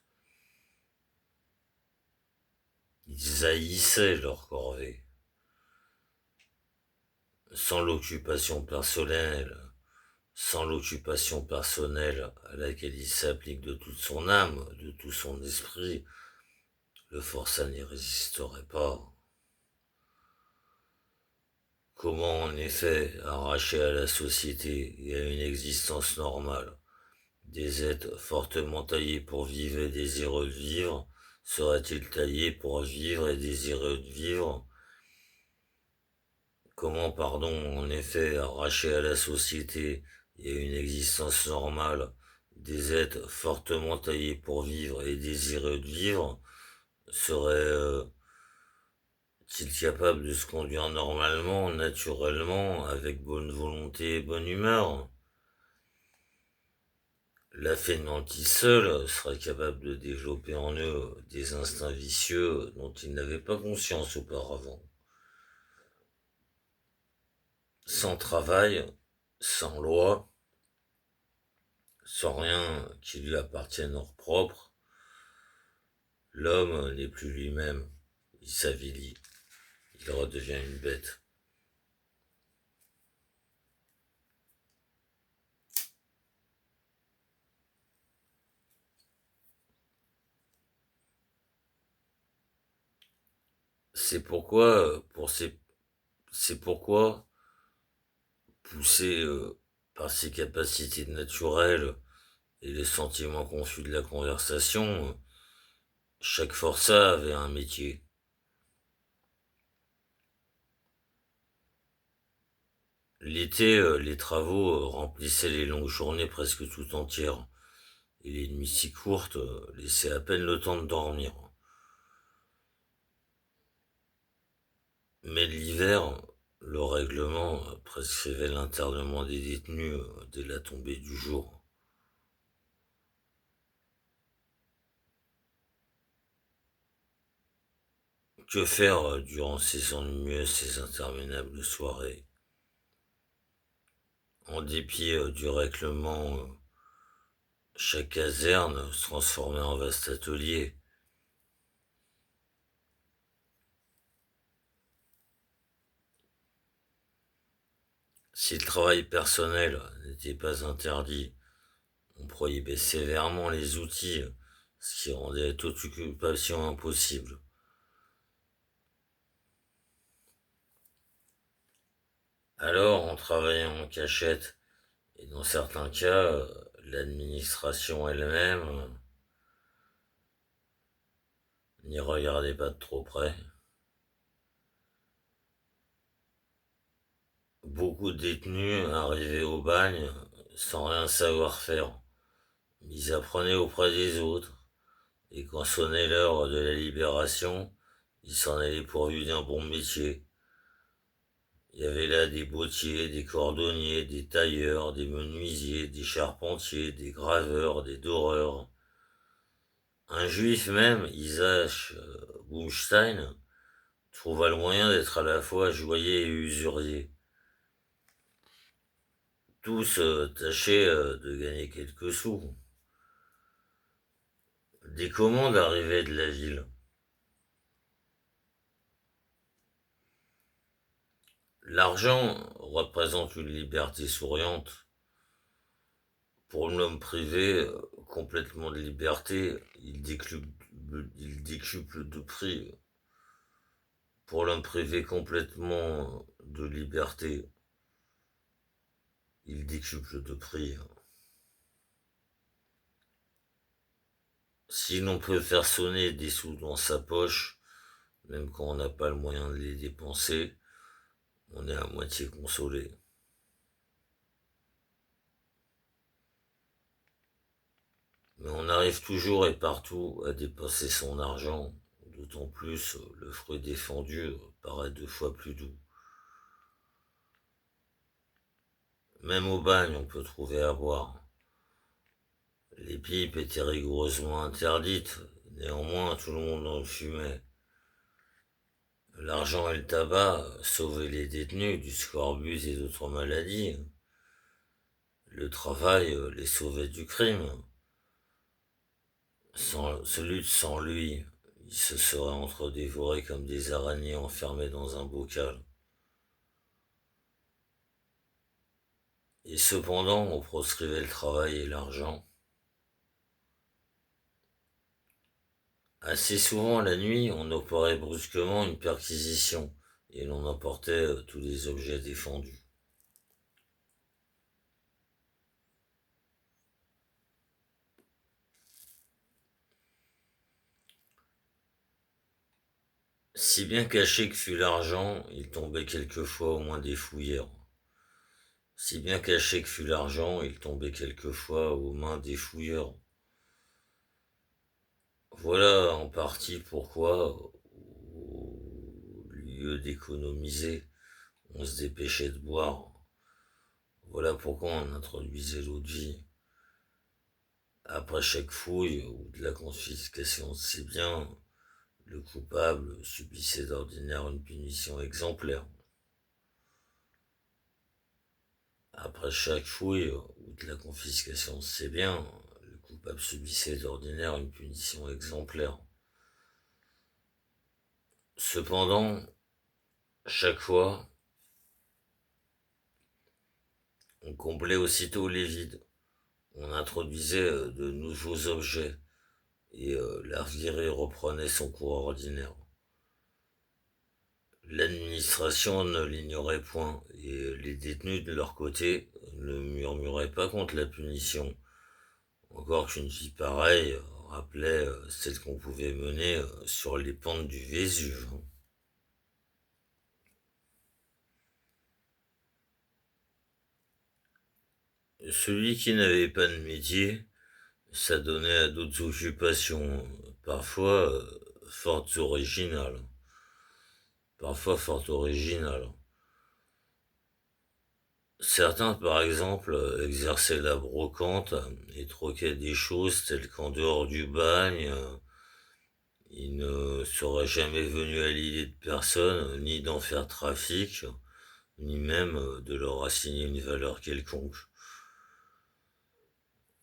Ils haïssaient leur corvée. Sans l'occupation personnelle, sans l'occupation personnelle à laquelle il s'applique de toute son âme, de tout son esprit, le forçat n'y résisterait pas. Comment en effet arracher à la société et à une existence normale des êtres fortement taillés pour vivre et désireux de vivre seraient-ils taillés pour vivre et désireux de vivre? Comment, pardon, en effet, arracher à la société et à une existence normale des êtres fortement taillés pour vivre et désireux de vivre seraient-ils capables de se conduire normalement, naturellement, avec bonne volonté et bonne humeur? La fainéantise seule serait capable de développer en eux des instincts vicieux dont ils n'avaient pas conscience auparavant. Sans travail, sans loi, sans rien qui lui appartienne hors propre, l'homme n'est plus lui-même, il s'avilit, il redevient une bête. C'est pourquoi, c'est pourquoi, poussé par ses capacités naturelles et les sentiments confus de la conversation, chaque forçat avait un métier. L'été, les travaux remplissaient les longues journées presque tout entières, et les nuits si courtes laissaient à peine le temps de dormir. Mais l'hiver, le règlement prescrivait l'internement des détenus dès la tombée du jour. Que faire durant ces ennuyeuses, ces interminables soirées? En dépit du règlement, chaque caserne se transformait en vaste atelier. Si le travail personnel n'était pas interdit, on prohibait sévèrement les outils, ce qui rendait toute occupation impossible. Alors, on travaillait en cachette, et dans certains cas, l'administration elle-même n'y regardait pas de trop près. Beaucoup de détenus arrivaient au bagne sans rien savoir faire. Ils apprenaient auprès des autres, et quand sonnait l'heure de la libération, ils s'en allaient pourvus d'un bon métier. Il y avait là des bottiers, des cordonniers, des tailleurs, des menuisiers, des charpentiers, des graveurs, des doreurs. Un juif même, Isaac Bumstein, trouva le moyen d'être à la fois joaillier et usurier. Tous tâchaient de gagner quelques sous. Des commandes arrivaient de la ville. L'argent représente une liberté souriante. Pour l'homme privé, complètement de liberté, il décuple de prix. Pour l'homme privé complètement de liberté, il décuple de prix. Si l'on peut faire sonner des sous dans sa poche, même quand on n'a pas le moyen de les dépenser, on est à moitié consolé. Mais on arrive toujours et partout à dépenser son argent, d'autant plus le fruit défendu paraît 2 fois plus doux. Même au bagne, on peut trouver à boire. Les pipes étaient rigoureusement interdites, néanmoins tout le monde en fumait. L'argent et le tabac sauvaient les détenus du scorbut et d'autres maladies. Le travail les sauvait du crime. Sans lui, ils se seraient entre-dévorés comme des araignées enfermées dans un bocal. Et cependant, on proscrivait le travail et l'argent. Assez souvent, la nuit, on opérait brusquement une perquisition, et l'on emportait tous les objets défendus. Si bien caché que fut l'argent, il tombait quelquefois aux mains des fouilleurs. Si bien caché que fut l'argent, il tombait quelquefois aux mains des fouilleurs. Voilà en partie pourquoi, au lieu d'économiser, on se dépêchait de boire. Voilà pourquoi on introduisait l'eau de vie. Après chaque fouille ou de la confiscation de ses biens, le coupable subissait d'ordinaire une punition exemplaire. Après chaque fouille ou de la confiscation de ses biens, le coupable subissait d'ordinaire une punition exemplaire. Cependant, chaque fois, on comblait aussitôt les vides. On introduisait de nouveaux objets et la virée reprenait son cours ordinaire. L'administration ne l'ignorait point et les détenus de leur côté ne murmuraient pas contre la punition, encore qu'une vie pareille rappelait celle qu'on pouvait mener sur les pentes du Vésuve. Celui qui n'avait pas de métier s'adonnait à d'autres occupations, parfois fort originales. Parfois fort originales. Certains, par exemple, exerçaient la brocante et troquaient des choses telles qu'en dehors du bagne, Il ne serait jamais venu à l'idée de personne, ni d'en faire trafic, ni même de leur assigner une valeur quelconque.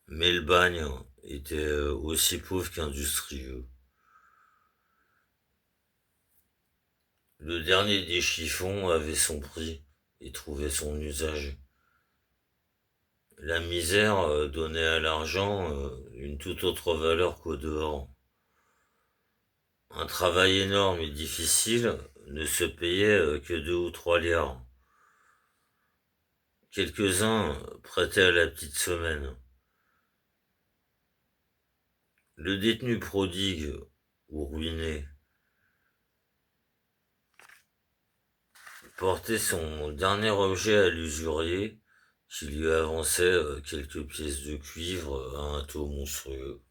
Mais le bagne était aussi pauvre qu'industrieux. Le dernier des chiffons avait son prix et trouvait son usage. La misère donnait à l'argent une toute autre valeur qu'au dehors. Un travail énorme et difficile ne se payait que 2 ou 3 liards. Quelques-uns prêtaient à la petite semaine. Le détenu prodigue ou ruiné portait son dernier objet à l'usurier qui lui avançait quelques pièces de cuivre à un taux monstrueux.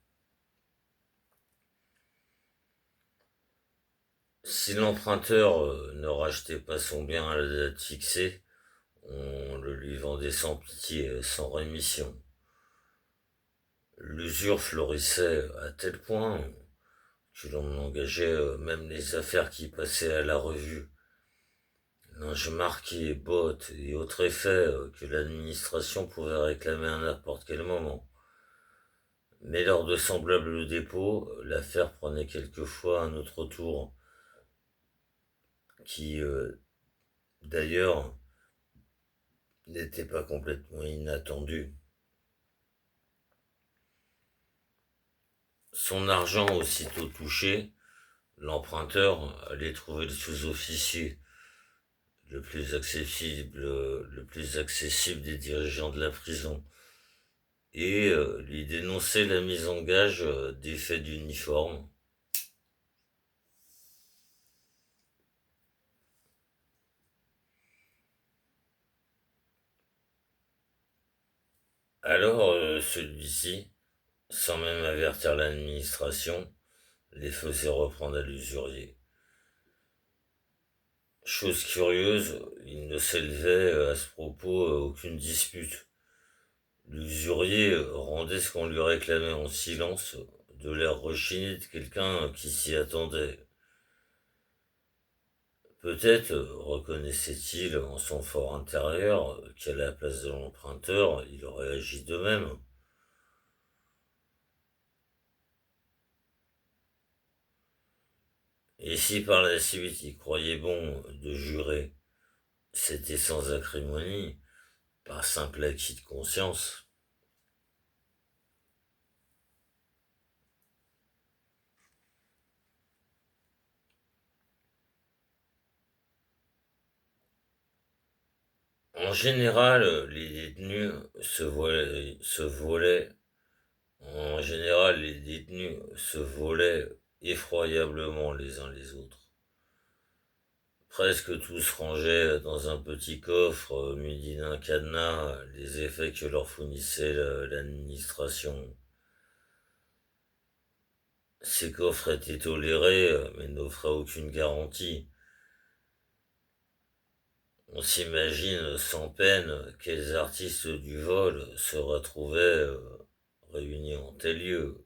Si l'emprunteur ne rachetait pas son bien à la date fixée, on le lui vendait sans pitié, sans rémission. L'usure florissait à tel point que l'on engageait même les affaires qui passaient à la revue. Linge marqué, bottes et autres effets que l'administration pouvait réclamer à n'importe quel moment. Mais lors de semblables dépôts, l'affaire prenait quelquefois un autre tour, qui, d'ailleurs, n'était pas complètement inattendu. Son argent aussitôt touché, l'emprunteur allait trouver le sous-officier, le plus accessible des dirigeants de la prison, et lui dénoncer la mise en gage des faits d'uniforme. Alors celui-ci, sans même avertir l'administration, les faisait reprendre à l'usurier. Chose curieuse, il ne s'élevait à ce propos aucune dispute. L'usurier rendait ce qu'on lui réclamait en silence, de l'air rechigné de quelqu'un qui s'y attendait. Peut-être reconnaissait-il en son fort intérieur qu'à la place de l'emprunteur, il aurait agi de même. Et si par la suite il croyait bon de jurer, c'était sans acrimonie, par simple acquis de conscience. En général, les détenus se volaient effroyablement les uns les autres. Presque tous rangeaient dans un petit coffre muni d'un cadenas les effets que leur fournissait l'administration. Ces coffres étaient tolérés, mais n'offraient aucune garantie. On s'imagine sans peine quels artistes du vol se retrouvaient réunis en tel lieu.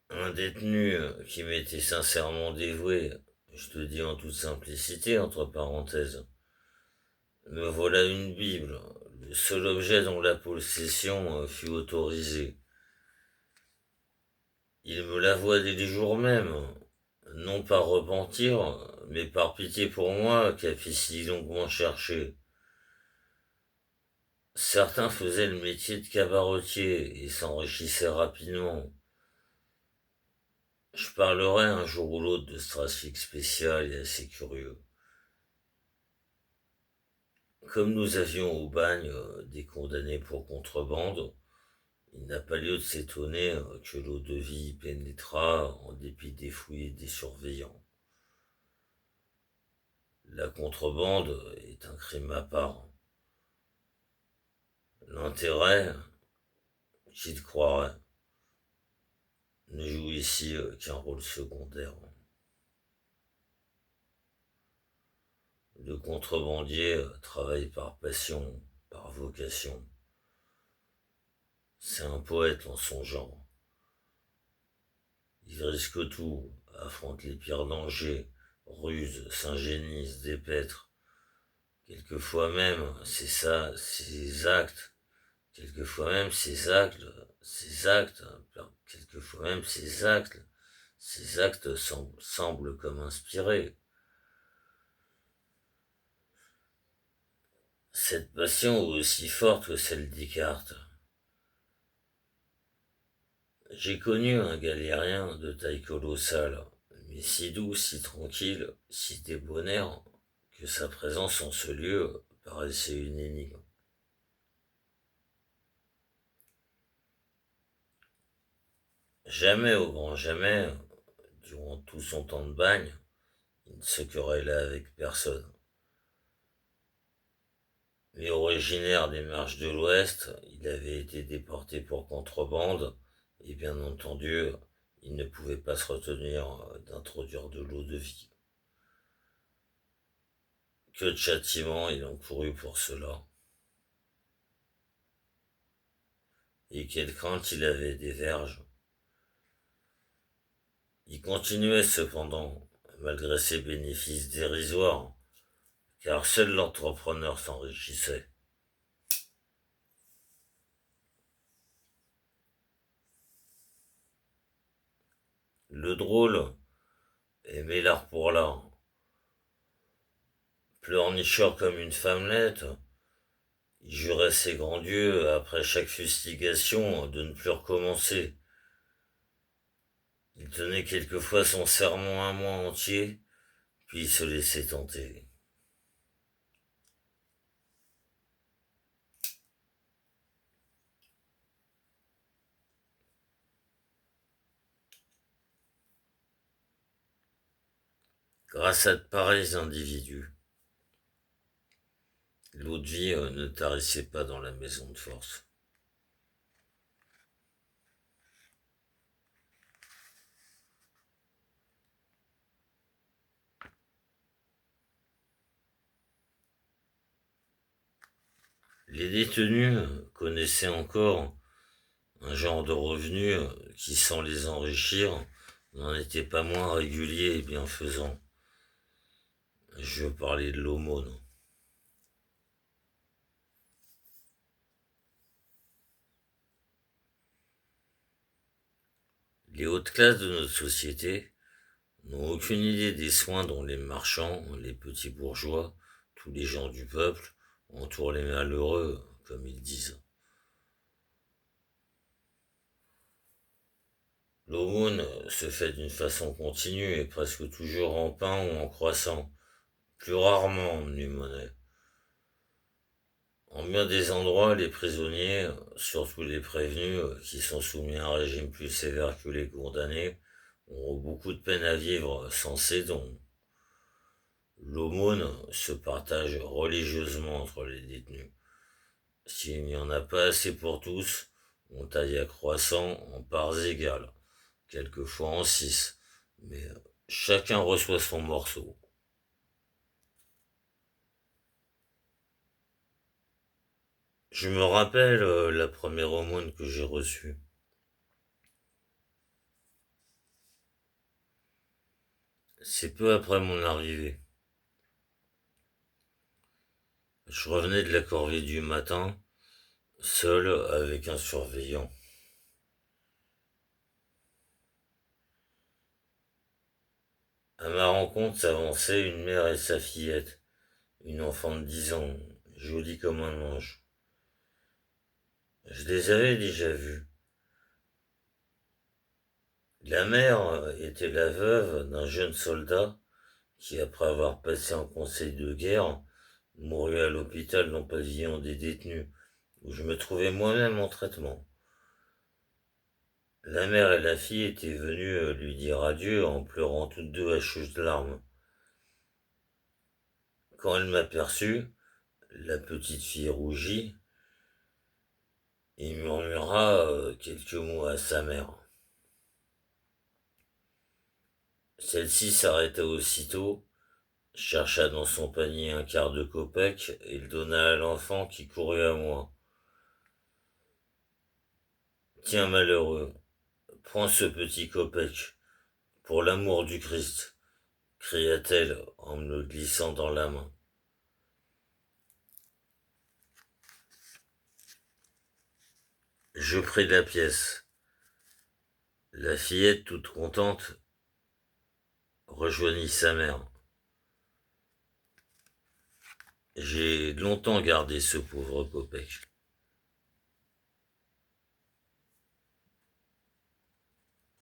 Un détenu qui m'était sincèrement dévoué, je te dis en toute simplicité, entre parenthèses, me voilà une Bible, le seul objet dont la possession fut autorisée. Il me l'avoua dès les jours même, non par repentir, mais par pitié pour moi, qui a fait si longuement chercher. Certains faisaient le métier de cabaretier et s'enrichissaient rapidement. Je parlerai un jour ou l'autre de ce trafic spécial et assez curieux. Comme nous avions au bagne des condamnés pour contrebande, il n'a pas lieu de s'étonner que l'eau de vie pénétrât en dépit des fouilles et des surveillants. La contrebande est un crime à part. L'intérêt, qui te croirait, ne joue ici qu'un rôle secondaire. Le contrebandier travaille par passion, par vocation. C'est un poète en son genre. Il risque tout, affronte les pires dangers, ruse, s'ingénise, dépêtre. Quelquefois même, c'est ça, ses actes. Quelquefois même, quelquefois même, ses actes semblent comme inspirés. Cette passion est aussi forte que celle d'Icarte. J'ai connu un galérien de taille colossale, mais si doux, si tranquille, si débonnaire, que sa présence en ce lieu paraissait une énigme. Jamais, au grand jamais, durant tout son temps de bagne, il ne se querella avec personne. Mais originaire des marches de l'Ouest, il avait été déporté pour contrebande, et bien entendu, il ne pouvait pas se retenir d'introduire de l'eau de vie. Que de châtiments il encourut pour cela, et quelle crainte il avait des verges. Il continuait cependant, malgré ses bénéfices dérisoires, car seul l'entrepreneur s'enrichissait. Le drôle aimait l'art pour l'art. Pleurnicheur comme une femmelette, il jurait ses grands dieux après chaque fustigation de ne plus recommencer. Il tenait quelquefois son sermon un mois entier, puis il se laissait tenter. Grâce à de pareils individus, l'eau de vie ne tarissait pas dans la maison de force. Les détenus connaissaient encore un genre de revenu qui, sans les enrichir, n'en était pas moins régulier et bienfaisant. Je veux parler de l'aumône. Les hautes classes de notre société n'ont aucune idée des soins dont les marchands, les petits bourgeois, tous les gens du peuple entourent les malheureux, comme ils disent. L'aumône se fait d'une façon continue et presque toujours en pain ou en croissant, plus rarement en monnaie. En bien des endroits, les prisonniers, surtout les prévenus, qui sont soumis à un régime plus sévère que les condamnés, ont beaucoup de peine à vivre sans ces dons. L'aumône se partage religieusement entre les détenus. S'il n'y en a pas assez pour tous, on taille à croissant en parts égales, quelquefois en 6, mais chacun reçoit son morceau. Je me rappelle la première aumône que j'ai reçue. C'est peu après mon arrivée. Je revenais de la corvée du matin, seul avec un surveillant. À ma rencontre s'avançaient une mère et sa fillette, une enfant de 10 ans, jolie comme un ange. Je les avais déjà vus. La mère était la veuve d'un jeune soldat qui, après avoir passé un conseil de guerre, mourut à l'hôpital dans le pavillon des détenus, où je me trouvais moi-même en traitement. La mère et la fille étaient venues lui dire adieu en pleurant toutes deux à chaudes larmes. Quand elle m'aperçut, la petite fille rougit et murmura quelques mots à sa mère. Celle-ci s'arrêta aussitôt, chercha dans son panier un quart de copec et le donna à l'enfant qui courut à moi. Tiens, malheureux, prends ce petit kopek, pour l'amour du Christ, cria-t-elle en me le glissant dans la main. Je pris la pièce. La fillette, toute contente, rejoignit sa mère. J'ai longtemps gardé ce pauvre kopek.